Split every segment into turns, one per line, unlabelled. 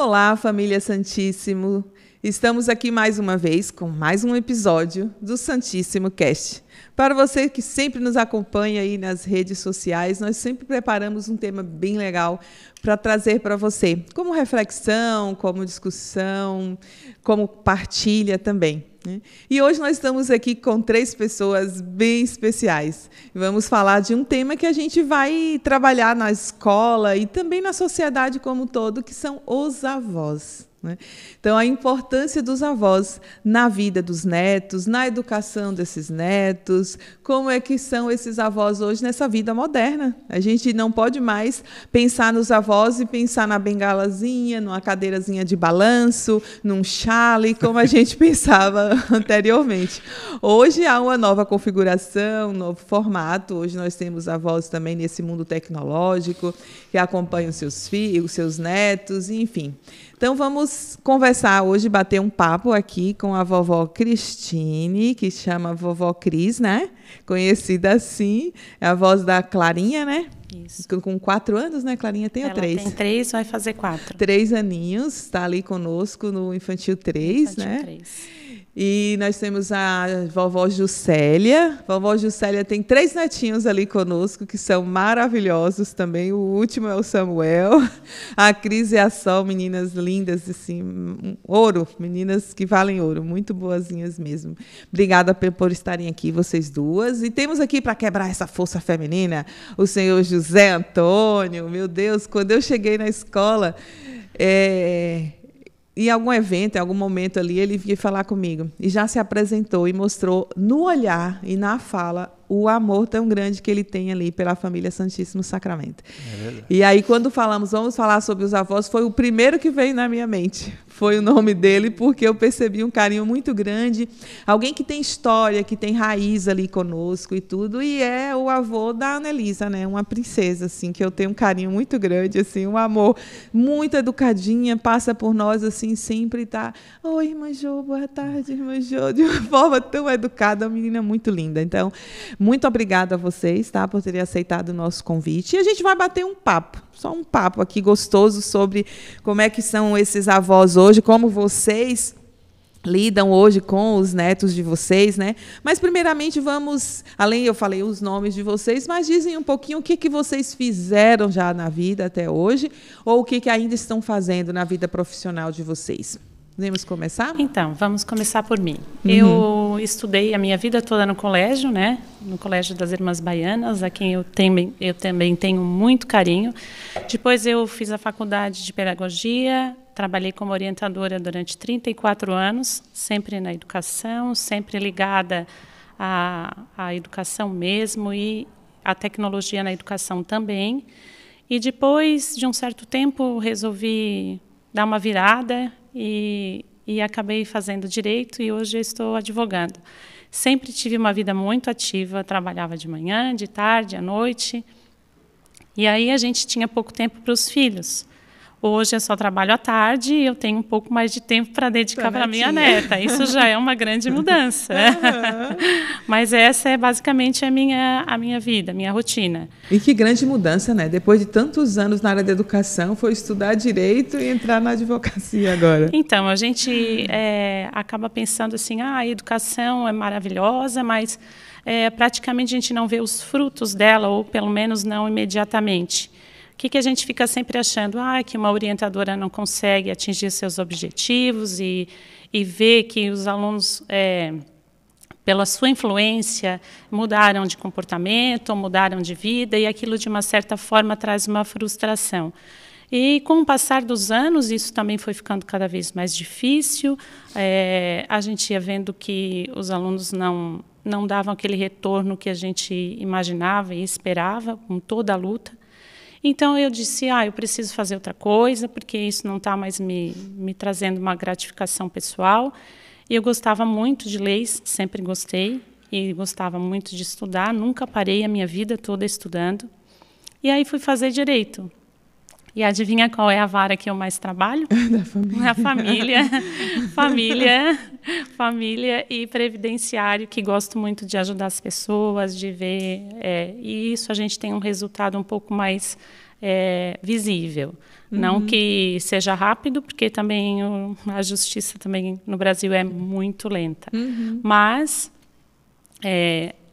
Olá, família Santíssimo. Estamos aqui mais uma vez com mais um episódio do Santíssimo Cast. Para você que sempre nos acompanha aí nas redes sociais, nós sempre preparamos um tema bem legal para trazer para você, como reflexão, como discussão, como partilha também. E hoje nós estamos aqui com 3 pessoas bem especiais. Vamos falar de um tema que a gente vai trabalhar na escola e também na sociedade como um todo, que são os avós. Então, a importância dos avós na vida dos netos, na educação desses netos, como é que são esses avós hoje nessa vida moderna. A gente não pode mais pensar nos avós e pensar na bengalazinha, numa cadeirazinha de balanço, num chale, como a gente pensava anteriormente. Hoje há uma nova configuração, um novo formato. Hoje nós temos avós também nesse mundo tecnológico, que acompanham seus filhos, seus netos, enfim. Então, vamos conversar hoje, bater um papo aqui com a vovó Cristine, que chama vovó Cris, né? Conhecida assim. É a voz da Clarinha, né?
Isso.
Com 4 anos, né? Clarinha tem ou 3?
Tem 3, vai fazer 4.
3 aninhos, está ali conosco no Infantil 3,
Infantil
né?
3.
E nós temos a vovó Juscelia. Vovó Juscelia tem 3 netinhos ali conosco, que são maravilhosos também. O último é o Samuel. A Cris e a Sol, meninas lindas, assim, ouro, meninas que valem ouro, muito boazinhas mesmo. Obrigada por estarem aqui, vocês duas. E temos aqui, para quebrar essa força feminina, o senhor José Antônio. Meu Deus, quando eu cheguei na escola... em algum evento, em algum momento ali, ele veio falar comigo e já se apresentou e mostrou no olhar e na fala o amor tão grande que ele tem ali pela família Santíssimo Sacramento. É verdade. E aí, quando vamos falar sobre os avós, foi o primeiro que veio na minha mente. Foi o nome dele, porque eu percebi um carinho muito grande. Alguém que tem história, que tem raiz ali conosco e tudo. E é o avô da Anelisa, né? Uma princesa, assim, que eu tenho um carinho muito grande, assim, um amor muito educadinha, passa por nós, assim, sempre tá... Oi, irmã Jô, boa tarde, irmã Jô. De uma forma tão educada, uma menina muito linda. Então, muito obrigada a vocês, tá, por terem aceitado o nosso convite. E a gente vai bater um papo, só um papo aqui gostoso sobre como é que são esses avós hoje, como vocês lidam hoje com os netos de vocês, né? Mas, primeiramente, eu falei os nomes de vocês, mas dizem um pouquinho o que vocês fizeram já na vida até hoje, ou o que ainda estão fazendo na vida profissional de vocês. Podemos começar?
Então, vamos começar por mim. Eu estudei a minha vida toda no colégio, né? No Colégio das Irmãs Baianas, a quem eu também tenho muito carinho. Depois eu fiz a faculdade de pedagogia, trabalhei como orientadora durante 34 anos, sempre na educação, sempre ligada à educação mesmo e à tecnologia na educação também. E depois de um certo tempo resolvi dar uma virada e acabei fazendo direito e hoje eu estou advogando. Sempre tive uma vida muito ativa, trabalhava de manhã, de tarde, à noite. E aí a gente tinha pouco tempo para os filhos. Hoje eu só trabalho à tarde e eu tenho um pouco mais de tempo para dedicar para a minha neta. Isso já é uma grande mudança. Mas essa é basicamente a minha vida, a minha rotina.
E que grande mudança, né? Depois de tantos anos na área da educação, foi estudar direito e entrar na advocacia agora.
Então, a gente acaba pensando assim, a educação é maravilhosa, mas praticamente a gente não vê os frutos dela, ou pelo menos não imediatamente. O que a gente fica sempre achando? Que uma orientadora não consegue atingir seus objetivos e vê que os alunos, pela sua influência, mudaram de comportamento, mudaram de vida, e aquilo, de uma certa forma, traz uma frustração. E, com o passar dos anos, isso também foi ficando cada vez mais difícil. A gente ia vendo que os alunos não davam aquele retorno que a gente imaginava e esperava, com toda a luta. Então, eu disse, eu preciso fazer outra coisa, porque isso não está mais me trazendo uma gratificação pessoal. E eu gostava muito de leis, sempre gostei, e gostava muito de estudar, nunca parei a minha vida toda estudando. E aí fui fazer direito. E adivinha qual é a vara que eu mais trabalho?
Da família.
A família. família e previdenciário, que gosto muito de ajudar as pessoas, de ver, e isso a gente tem um resultado um pouco mais visível. Não que seja rápido, porque também a justiça também no Brasil é muito lenta, mas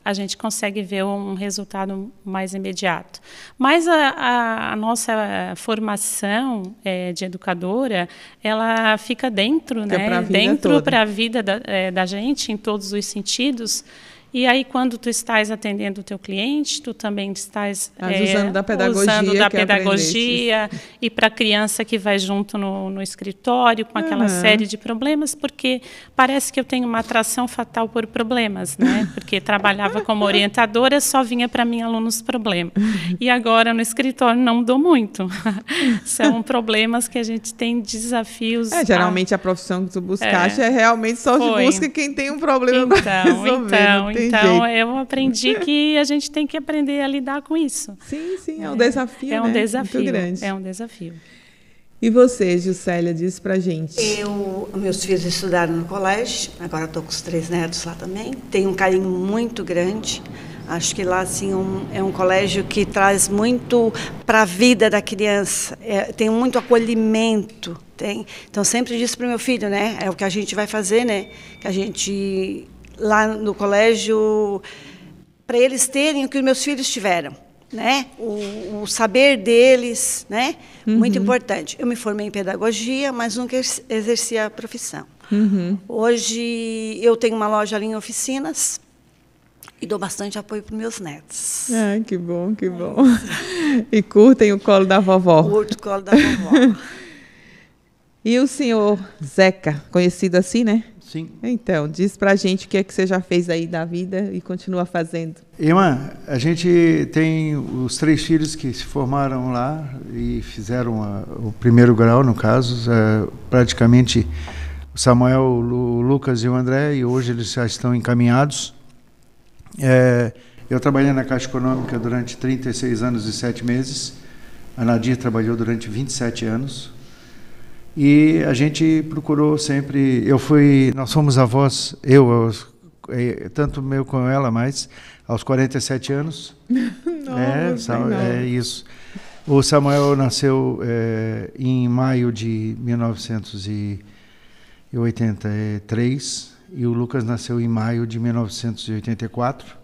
a gente consegue ver um resultado mais imediato. Mas a nossa formação de educadora, ela fica dentro, né? Dentro para a vida da gente, em todos os sentidos. E aí, quando tu estás atendendo o teu cliente, tu também estás
usando da pedagogia
e para a criança que vai junto no escritório com aquela série de problemas, porque parece que eu tenho uma atração fatal por problemas, né? Porque trabalhava como orientadora, só vinha para mim alunos problemas. E agora no escritório não dou muito. São problemas que a gente tem desafios.
Geralmente a profissão que tu buscaste realmente só de busca quem tem um problema para resolver.
Então, eu aprendi que a gente tem que aprender a lidar com isso.
Sim, é um desafio,
um desafio,
muito grande.
É um desafio.
E você, Juscelia, diz pra gente.
Meus filhos estudaram no colégio, agora estou com os 3 netos lá também. Tenho um carinho muito grande. Acho que lá assim, é um colégio que traz muito para a vida da criança, tem muito acolhimento. Então, sempre disse para o meu filho, né? É o que a gente vai fazer, né? Que a gente... lá no colégio, para eles terem o que os meus filhos tiveram, né? O saber deles, né? Muito importante. Eu me formei em pedagogia, mas nunca exerci a profissão. Hoje eu tenho uma loja ali em Oficinas e dou bastante apoio para os meus netos.
Que bom, que bom. E curtem o colo da vovó.
Curto o colo da vovó.
E o senhor Zeca, conhecido assim, né?
Sim.
Então, diz pra gente o que é que você já fez aí da vida e continua fazendo.
Irmã, a gente tem os 3 filhos que se formaram lá e fizeram o primeiro grau, no caso, praticamente o Samuel, o Lucas e o André, e hoje eles já estão encaminhados. Eu trabalhei na Caixa Econômica durante 36 anos e 7 meses, a Nadir trabalhou durante 27 anos. E a gente procurou sempre, nós fomos avós, tanto meu com ela, mas aos 47 anos. Isso. O Samuel nasceu em maio de 1983 e o Lucas nasceu em maio de 1984.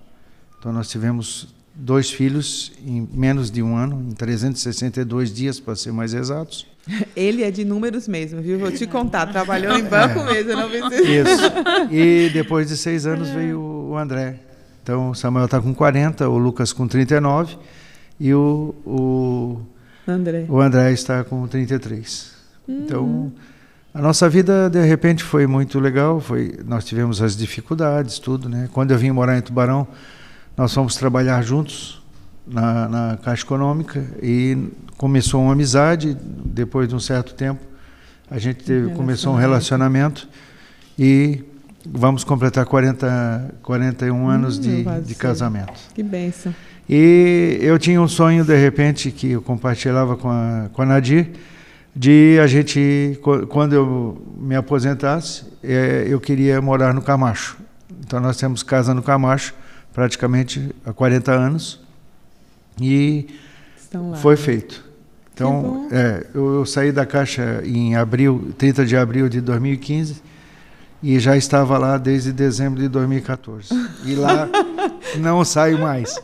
Então nós tivemos 2 filhos em menos de um ano, em 362 dias, para ser mais exatos.
Ele é de números mesmo, viu? Vou te contar, trabalhou em banco mesmo, não pensei.
Isso. E depois de 6 anos veio o André. Então o Samuel está com 40, o Lucas com 39 e o André está com 33. Então a nossa vida de repente foi muito legal, nós tivemos as dificuldades, tudo, né? Quando eu vim morar em Tubarão, nós fomos trabalhar juntos na Caixa Econômica e começou uma amizade. Depois de um certo tempo, a gente começou um relacionamento e vamos completar 41 anos de casamento.
Que bênção.
E eu tinha um sonho, de repente, que eu compartilhava com a Nadir, de a gente, quando eu me aposentasse, eu queria morar no Camacho. Então nós temos casa no Camacho, praticamente há 40 anos, e foi feito. Então, eu saí da Caixa em 30 de abril de 2015, e já estava lá desde dezembro de 2014. E lá não saio mais.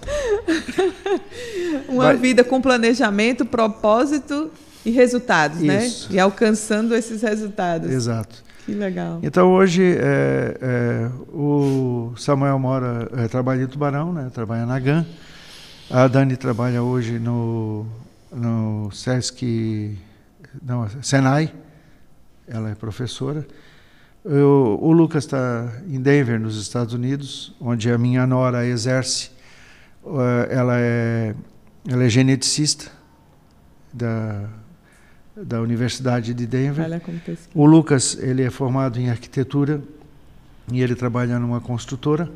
Uma vida com planejamento, propósito e resultados,
isso,
né? E alcançando esses resultados.
Exato.
Que legal.
Então hoje o Samuel trabalha em Tubarão, né? Trabalha na GAN. A Dani trabalha hoje no Senai. Ela é professora. O Lucas está em Denver, nos Estados Unidos, onde a minha nora exerce. Ela é geneticista da Universidade de Denver. O Lucas, ele é formado em arquitetura e ele trabalha numa construtora.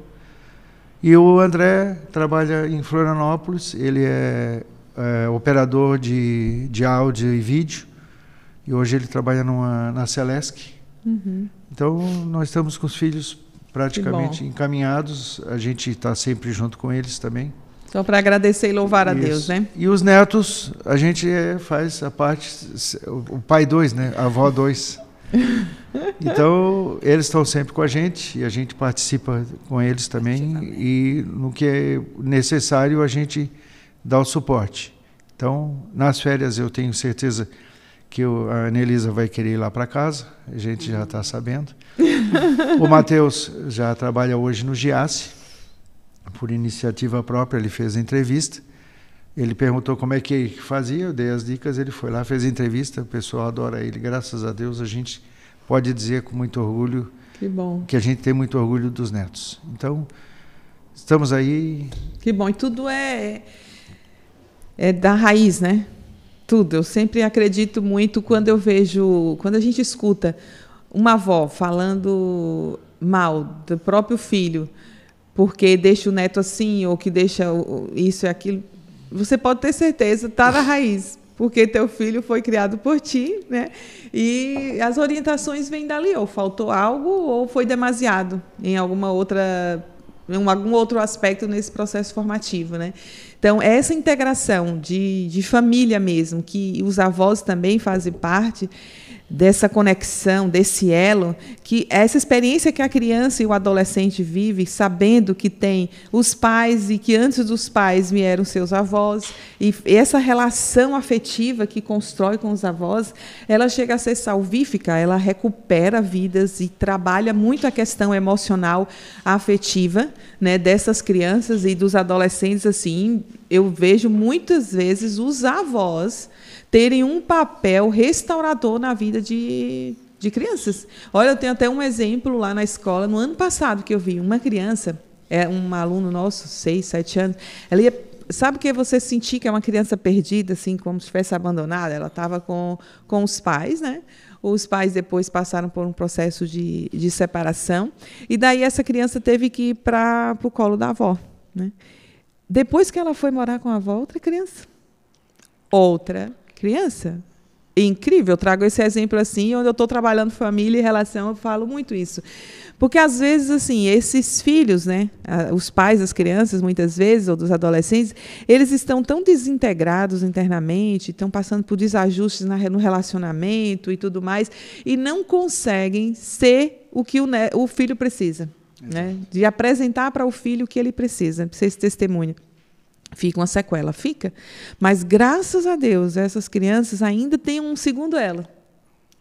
E o André trabalha em Florianópolis, ele é operador de áudio e vídeo, e hoje ele trabalha na Celesc. Então, nós estamos com os filhos praticamente encaminhados, a gente está sempre junto com eles também.
Só para agradecer e louvar a Deus, né?
E os netos, a gente faz a parte, o pai 2, né? A avó 2. Então, eles estão sempre com a gente e a gente participa com eles também. E no que é necessário, a gente dá o suporte. Então, nas férias, eu tenho certeza que a Anelisa vai querer ir lá para casa, a gente já está sabendo. O Matheus já trabalha hoje no GIASSE. Por iniciativa própria, ele fez a entrevista. Ele perguntou como é que fazia, eu dei as dicas, ele foi lá, fez a entrevista, o pessoal adora ele. Graças a Deus, a gente pode dizer com muito orgulho que a gente tem muito orgulho dos netos. Então, estamos aí.
Que bom, e tudo é da raiz, né? Tudo. Eu sempre acredito muito quando a gente escuta uma avó falando mal do próprio filho, porque deixa o neto assim, ou que deixa isso e aquilo, você pode ter certeza, está na raiz, porque teu filho foi criado por ti, né? E as orientações vêm dali, ou faltou algo, ou foi demasiado em algum outro aspecto nesse processo formativo, né? Então, essa integração de família mesmo, que os avós também fazem parte dessa conexão, desse elo, que essa experiência que a criança e o adolescente vive, sabendo que tem os pais e que antes dos pais vieram seus avós, e essa relação afetiva que constrói com os avós, ela chega a ser salvífica, ela recupera vidas e trabalha muito a questão emocional, afetiva, né, dessas crianças e dos adolescentes. Assim, eu vejo muitas vezes os avós terem um papel restaurador na vida de crianças. Olha, eu tenho até um exemplo lá na escola, no ano passado, que eu vi uma criança, um aluno nosso, 6, 7 anos, ela ia, sabe que você sentir que é uma criança perdida, assim, como se estivesse abandonada? Ela estava com os pais, né? Os pais depois passaram por um processo de separação, e daí essa criança teve que ir para o colo da avó, né? Depois que ela foi morar com a avó, outra criança. Incrível, eu trago esse exemplo assim, onde eu estou trabalhando família e relação, eu falo muito isso. Porque, às vezes, assim, esses filhos, né, os pais das crianças, muitas vezes, ou dos adolescentes, eles estão tão desintegrados internamente, estão passando por desajustes no relacionamento e tudo mais, e não conseguem ser o que o filho precisa, né, de apresentar para o filho o que ele precisa, ser esse testemunho. Fica uma sequela, fica. Mas, graças a Deus, essas crianças ainda têm um segundo elo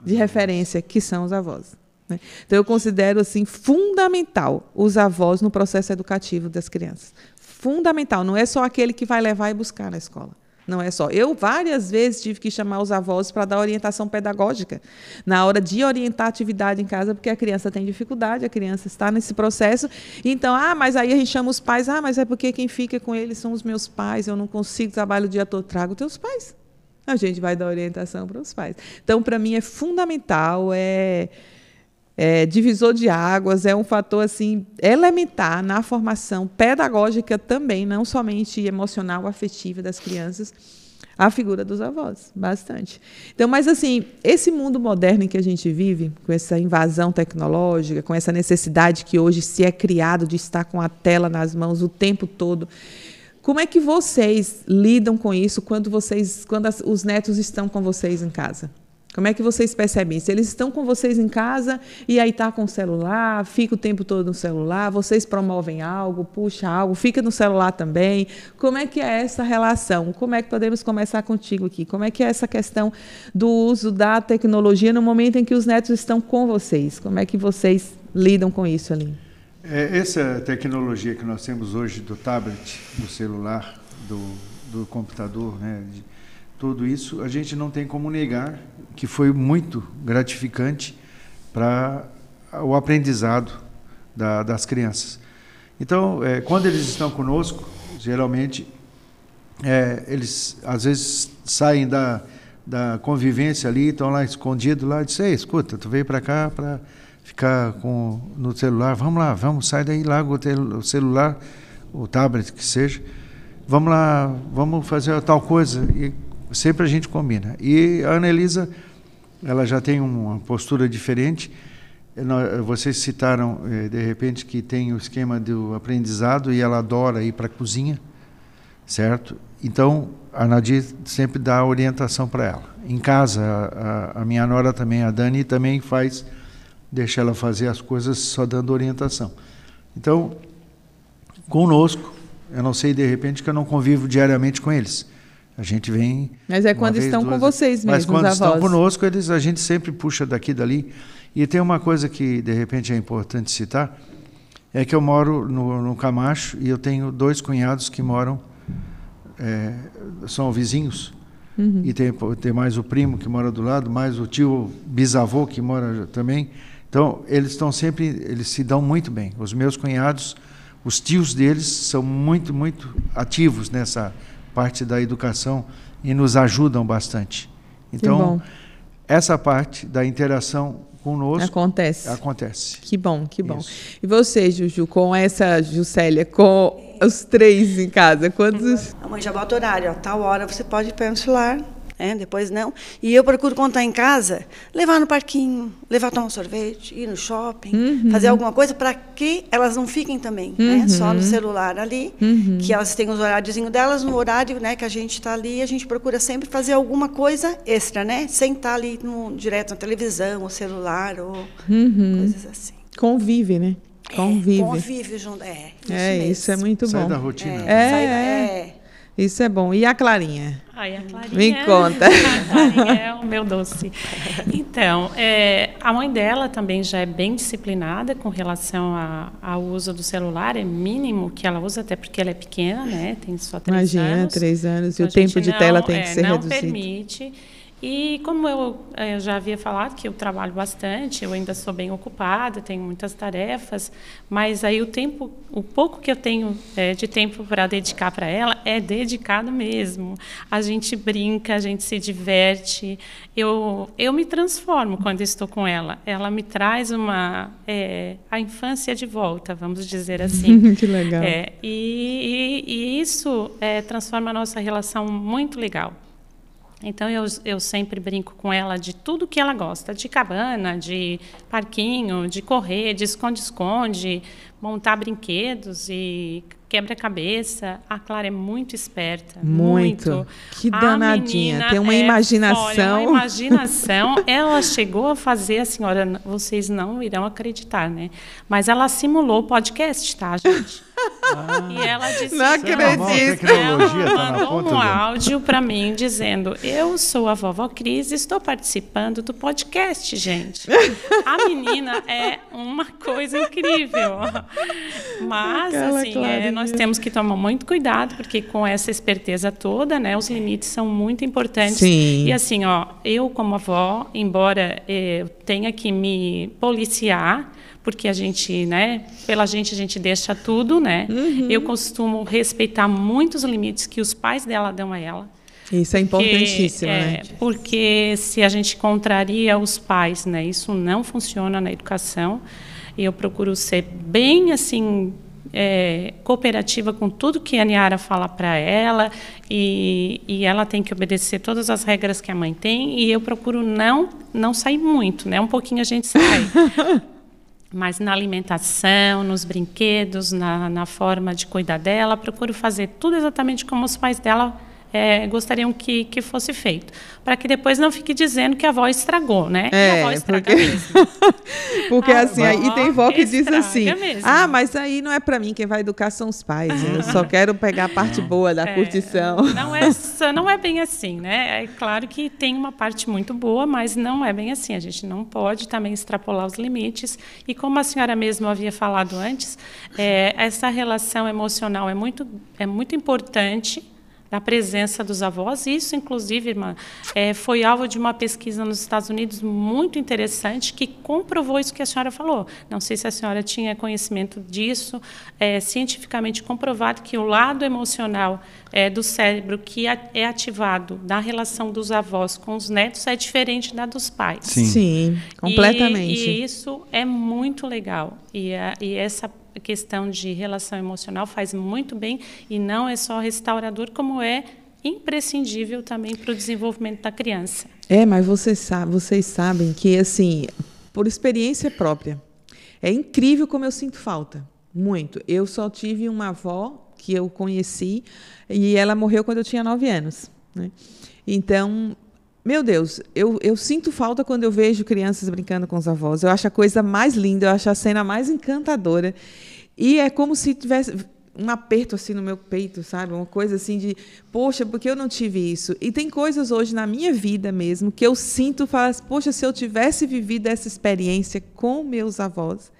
de referência, que são os avós, né? Então, eu considero assim, fundamental os avós no processo educativo das crianças. Fundamental. Não é só aquele que vai levar e buscar na escola. Não é só. Eu, várias vezes, tive que chamar os avós para dar orientação pedagógica na hora de orientar a atividade em casa, porque a criança tem dificuldade, a criança está nesse processo. Então, mas aí a gente chama os pais, mas é porque quem fica com eles são os meus pais, eu não consigo trabalhar o dia todo, trago teus pais. A gente vai dar orientação para os pais. Então, para mim, é fundamental, divisor de águas, é um fator assim, elementar na formação pedagógica também, não somente emocional, afetiva das crianças, a figura dos avós, bastante. Então, mas assim, esse mundo moderno em que a gente vive, com essa invasão tecnológica, com essa necessidade que hoje se é criado de estar com a tela nas mãos o tempo todo, como é que vocês lidam com isso quando os netos estão com vocês em casa? Como é que vocês percebem isso? Eles estão com vocês em casa e aí está com o celular, fica o tempo todo no celular, vocês promovem algo, puxa algo, fica no celular também. Como é que é essa relação? Como é que podemos começar contigo aqui? Como é que é essa questão do uso da tecnologia no momento em que os netos estão com vocês? Como é que vocês lidam com isso ali?
Essa tecnologia que nós temos hoje do tablet, do celular, do computador, né, tudo isso, a gente não tem como negar que foi muito gratificante para o aprendizado das crianças. Então, quando eles estão conosco, geralmente, eles às vezes saem da convivência ali, estão lá escondidos, lá, e dizem, escuta, tu veio para cá para ficar no celular, vamos lá, sai daí, larga o celular, o tablet que seja, vamos lá, vamos fazer tal coisa, e sempre a gente combina. E a Anelisa, ela já tem uma postura diferente, vocês citaram, de repente, que tem o esquema do aprendizado e ela adora ir para a cozinha, certo? Então, a Nadir sempre dá orientação para ela. Em casa, a minha nora também, a Dani, também deixa ela fazer as coisas só dando orientação. Então, conosco, eu não sei, de repente, que eu não convivo diariamente com eles. A gente vem...
Mas é quando estão com vocês mesmo,
mas quando
os avós.
estão conosco, a gente sempre puxa daqui e dali. E tem uma coisa que, de repente, é importante citar, é que eu moro no Camacho e eu tenho 2 cunhados que moram, são vizinhos, e tem mais o primo que mora do lado, mais o tio bisavô que mora também. Então, eles se dão muito bem. Os meus cunhados, os tios deles são muito, muito ativos nessa parte da educação e nos ajudam bastante. Então, essa parte da interação conosco acontece.
Que bom, que bom. Isso. E você, Juju, com essa Juscelia, com os 3 em casa, quantos...
A mãe já bota horário, tal hora você pode ir para o celular, depois não. E eu procuro, quando está em casa, levar no parquinho, levar tomar um sorvete, ir no shopping, fazer alguma coisa para que elas não fiquem também, só no celular ali, que elas têm os horáriozinhos delas, no horário que a gente está ali, a gente procura sempre fazer alguma coisa extra, sem estar ali direto na televisão, ou celular, ou coisas assim.
Convive, né?
Convive junto.
Isso é muito bom.
Sai da rotina.
Isso é bom. E a Clarinha?
Ai, a Clarinha,
me conta.
A Clarinha é o meu doce. Então, a mãe dela também já é bem disciplinada com relação ao uso do celular. É mínimo que ela usa, até porque ela é pequena, tem só 3 anos.
Imagina, 3 anos. Então, e o tempo de tela tem que ser reduzido.
Não permite. E como eu já havia falado que eu trabalho bastante, eu ainda sou bem ocupada, tenho muitas tarefas, mas aí o pouco que eu tenho de tempo para dedicar para ela é dedicado mesmo. A gente brinca, a gente se diverte, eu me transformo quando estou com ela. Ela me traz a infância de volta, vamos dizer assim.
Que legal.
E isso transforma a nossa relação muito legal. Então, eu sempre brinco com ela de tudo que ela gosta, de cabana, de parquinho, de correr, de esconde-esconde, montar brinquedos e quebra-cabeça. A Clara é muito esperta. Muito.
Que danadinha. Tem uma imaginação.
Olha, uma imaginação. Ela chegou a fazer, senhora, vocês não irão acreditar, Mas ela simulou o podcast, tá, gente? E ela disse...
Não acredito.
Ela mandou um áudio para mim dizendo: eu sou a vovó Cris e estou participando do podcast, gente. A menina é uma coisa incrível. Mas, assim, nós temos que tomar muito cuidado, porque com essa esperteza toda, os limites são muito importantes.
Sim.
E assim, eu como avó, embora eu tenha que me policiar, porque a gente, pela gente a gente deixa tudo, Eu costumo respeitar muitos limites que os pais dela dão a ela.
Isso é importantíssimo,
Porque se a gente contraria os pais, isso não funciona na educação. E eu procuro ser bem, assim, cooperativa com tudo que a Niara fala para ela, e ela tem que obedecer todas as regras que a mãe tem, e eu procuro não sair muito, um pouquinho a gente sai. Mas na alimentação, nos brinquedos, na forma de cuidar dela, procuro fazer tudo exatamente como os pais dela gostariam que fosse feito, para que depois não fique dizendo que a avó estragou, E a avó estraga mesmo.
Porque assim, aí tem vó que diz assim,
mesmo.
Mas aí não é para mim, quem vai educar são os pais, eu só quero pegar a parte boa da curtição.
Não é bem assim, É claro que tem uma parte muito boa, mas não é bem assim, a gente não pode também extrapolar os limites, e como a senhora mesma havia falado antes, essa relação emocional é muito importante, da presença dos avós. Isso, inclusive, irmã, foi alvo de uma pesquisa nos Estados Unidos muito interessante, que comprovou isso que a senhora falou. Não sei se a senhora tinha conhecimento disso, cientificamente comprovado que o lado emocional do cérebro que é ativado na relação dos avós com os netos é diferente da dos pais.
Sim, completamente.
E isso é muito legal. E essa questão de relação emocional faz muito bem, e não é só restaurador, como é imprescindível também para o desenvolvimento da criança.
Mas vocês sabem que, assim, por experiência própria. É incrível como eu sinto falta, muito. Eu só tive uma avó que eu conheci e ela morreu quando eu tinha 9 anos, né? Então, meu Deus, eu sinto falta quando eu vejo crianças brincando com os avós. Eu acho a coisa mais linda, eu acho a cena mais encantadora. E é como se tivesse um aperto assim no meu peito, sabe? Uma coisa assim de, poxa, porque eu não tive isso? E tem coisas hoje na minha vida mesmo que eu sinto, poxa, se eu tivesse vivido essa experiência com meus avós,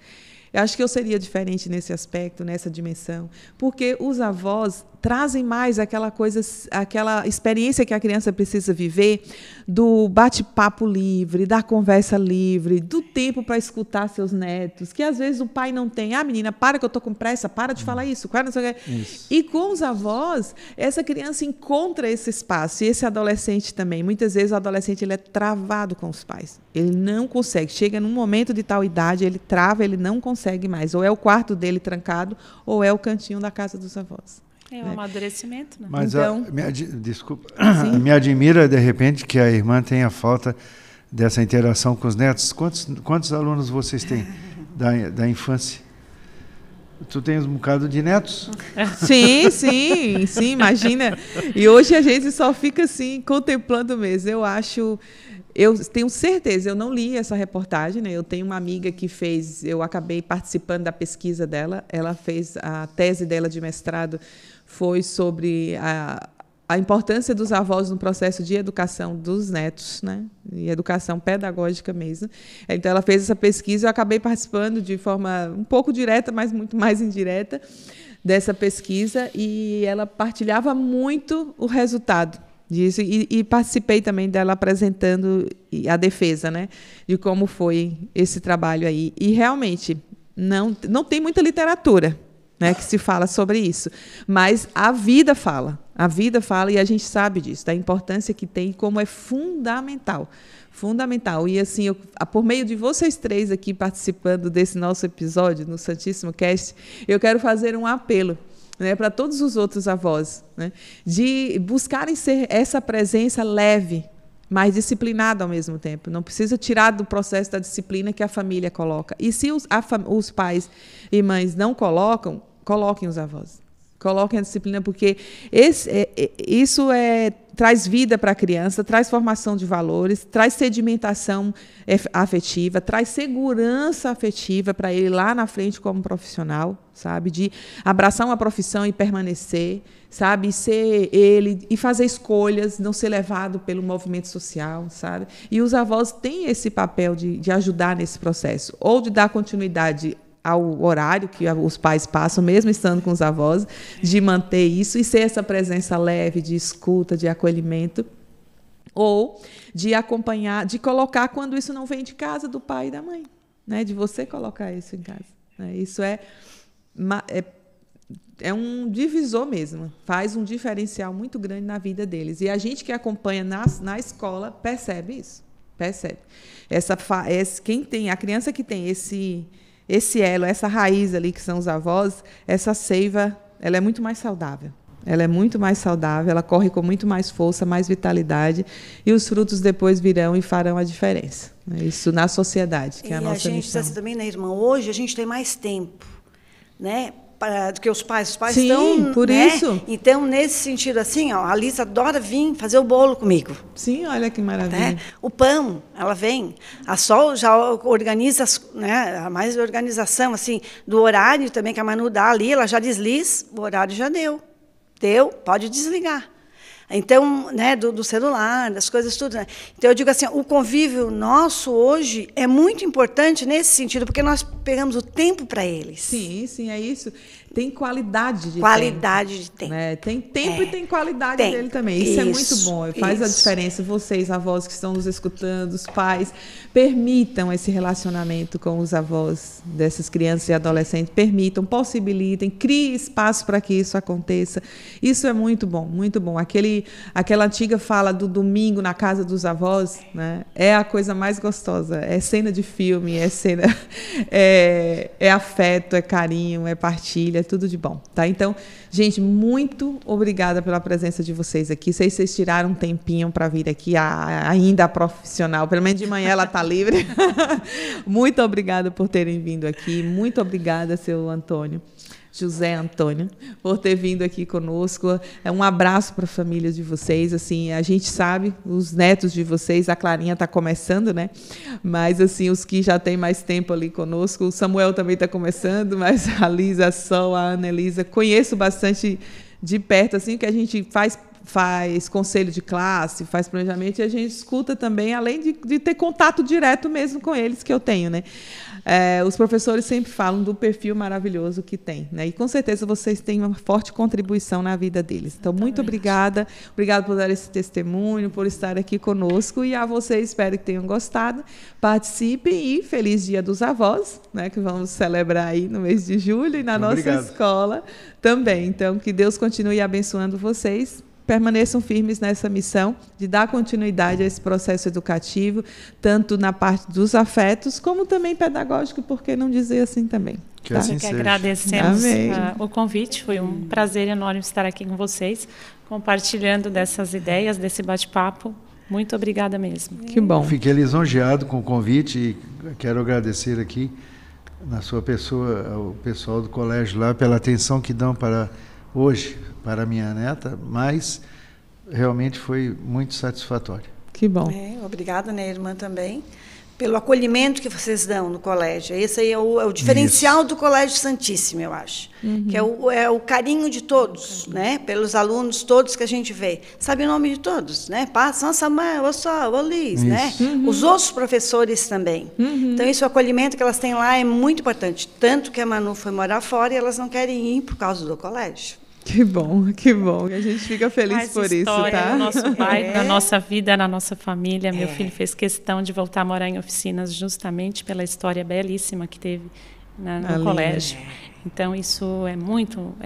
eu acho que eu seria diferente nesse aspecto, nessa dimensão, porque os avós trazem mais aquela coisa, aquela experiência que a criança precisa viver do bate-papo livre, da conversa livre, do tempo para escutar seus netos, que às vezes o pai não tem. Ah, menina, para que eu estou com pressa, para de falar isso. Não sei o que. Isso. E com os avós, essa criança encontra esse espaço, e esse adolescente também. Muitas vezes o adolescente ele é travado com os pais. Ele não consegue. Chega num momento de tal idade, ele trava, ele não consegue mais. Ou é o quarto dele trancado, ou é o cantinho da casa dos avós.
É um amadurecimento, né?
Mas então, desculpa, me admira, de repente, que a irmã tenha falta dessa interação com os netos. Quantos alunos vocês têm da infância? Tu tens um bocado de netos?
Sim, imagina. E hoje a gente só fica assim, contemplando mesmo. Eu tenho certeza, eu não li essa reportagem, né? Eu tenho uma amiga que eu acabei participando da pesquisa dela, ela fez a tese dela de mestrado, foi sobre a importância dos avós no processo de educação dos netos, né? E educação pedagógica mesmo. Então, ela fez essa pesquisa, eu acabei participando de forma um pouco direta, mas muito mais indireta, dessa pesquisa, e ela partilhava muito o resultado disso, e participei também dela apresentando a defesa, né, de como foi esse trabalho aí. E realmente não tem muita literatura, né, que se fala sobre isso, mas a vida fala e a gente sabe disso, da importância que tem, como é fundamental. E assim, por meio de vocês três aqui participando desse nosso episódio no Santíssimo Cast, eu quero fazer um apelo, né, para todos os outros avós, né, de buscarem ser essa presença leve, mas disciplinada ao mesmo tempo. Não precisa tirar do processo da disciplina que a família coloca. E se os pais e mães não colocam, coloquem os avós. Coloquem a disciplina, porque isso traz vida para a criança, traz formação de valores, traz sedimentação afetiva, traz segurança afetiva para ele lá na frente como profissional, sabe? De abraçar uma profissão e permanecer, sabe? Ser ele e fazer escolhas, não ser levado pelo movimento social, sabe? E os avós têm esse papel de ajudar nesse processo, ou de dar continuidade ao horário que os pais passam, mesmo estando com os avós, de manter isso e ser essa presença leve, de escuta, de acolhimento, ou de acompanhar, de colocar quando isso não vem de casa do pai e da mãe, né? De você colocar isso em casa, né? Isso é um divisor mesmo, faz um diferencial muito grande na vida deles. E a gente que acompanha na escola percebe isso, percebe. A criança que tem esse elo, essa raiz ali que são os avós, essa seiva, ela é muito mais saudável. Ela corre com muito mais força, mais vitalidade, e os frutos depois virão e farão a diferença. Isso na sociedade, que é a nossa missão. E a gente
diz também, né, irmã, hoje a gente tem mais tempo, né, do que os pais. Os pais
Sim,
estão,
por
né?
isso.
Então, nesse sentido, assim, ó, a Lisa adora vir fazer o bolo comigo.
Sim, olha que maravilha.
Né? O pão, ela vem. A Sol já organiza, né, mais organização, assim, do horário também, que a Manu dá ali, ela já diz, Liz, o horário já deu. Pode desligar. Então, né, do celular, das coisas tudo. Né? Então, eu digo assim, o convívio nosso hoje é muito importante nesse sentido, porque nós pegamos o tempo para eles.
Sim, é isso. Tem qualidade de
tempo.
Né? Tem tempo e tem qualidade dele também. Isso é muito bom. Faz a diferença. Vocês, avós que estão nos escutando, os pais, permitam esse relacionamento com os avós dessas crianças e adolescentes. Permitam, possibilitem, criem espaço para que isso aconteça. Isso é muito bom, muito bom. Aquela antiga fala do domingo na casa dos avós, né? É a coisa mais gostosa. É cena de filme, é afeto, é carinho, é partilha. família, tudo de bom, tá? Então, gente, muito obrigada pela presença de vocês aqui. Sei se vocês tiraram um tempinho para vir aqui, ainda a profissional, pelo menos de manhã ela está livre. Muito obrigada por terem vindo aqui. Muito obrigada, seu Antônio. José Antônio, por ter vindo aqui conosco. Um abraço para a família de vocês. Assim, a gente sabe, os netos de vocês, a Clarinha está começando, né? Mas assim, os que já têm mais tempo ali conosco, o Samuel também está começando, mas a Lisa, a Sol, a Ana Elisa, conheço bastante de perto, assim, que a gente faz conselho de classe, faz planejamento, e a gente escuta também, além de ter contato direto mesmo com eles, que eu tenho, né? Os professores sempre falam do perfil maravilhoso que tem, né? E com certeza vocês têm uma forte contribuição na vida deles. Então, muito obrigada. Obrigada por dar esse testemunho, por estar aqui conosco. E a vocês, espero que tenham gostado. Participem e feliz Dia dos Avós, né? Que vamos celebrar aí no mês de julho e na nossa escola também. Então, que Deus continue abençoando vocês. Permaneçam firmes nessa missão de dar continuidade a esse processo educativo, tanto na parte dos afetos, como também pedagógico, por que não dizer assim também?
Que assim
que
seja.
agradecemos o convite, foi um prazer enorme estar aqui com vocês, compartilhando dessas ideias, desse bate-papo. Muito obrigada mesmo.
Que bom.
Fiquei lisonjeado com o convite e quero agradecer aqui, na sua pessoa, ao pessoal do colégio lá, pela atenção que dão para hoje, para a minha neta, mas realmente foi muito satisfatório.
Que bom.
Obrigada, né, irmã, também, pelo acolhimento que vocês dão no colégio. Esse aí é o diferencial do Colégio Santíssimo, eu acho. Que é o carinho de todos, né, pelos alunos todos que a gente vê. Sabe o nome de todos, né? São Samuel, o Sol, o Liz, né? Os outros professores também. Então, o acolhimento que elas têm lá é muito importante. Tanto que a Manu foi morar fora e elas não querem ir por causa do colégio.
Que bom, que bom. A gente fica feliz por isso, tá?
No nosso bairro, na nossa vida, na nossa família. Meu filho fez questão de voltar a morar em Oficinas justamente pela história belíssima que teve no colégio. Então, isso é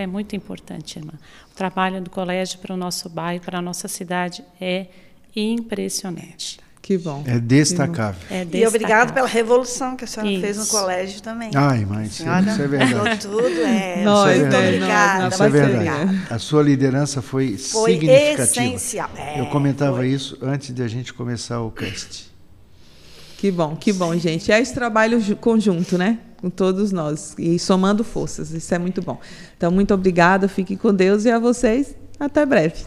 muito importante, irmã. O trabalho do colégio para o nosso bairro, para a nossa cidade, é impressionante.
Que bom.
É destacável.
E obrigado pela revolução que a senhora fez no colégio também.
Ai, mãe, isso é verdade.
Tudo,
Muito
obrigada.
Isso é verdade. A sua liderança foi significativa.
Essencial.
Eu comentava isso antes de a gente começar o cast.
Que bom, gente. É esse trabalho conjunto, né? Com todos nós. E somando forças. Isso é muito bom. Então, muito obrigada. Fiquem com Deus e a vocês, até breve.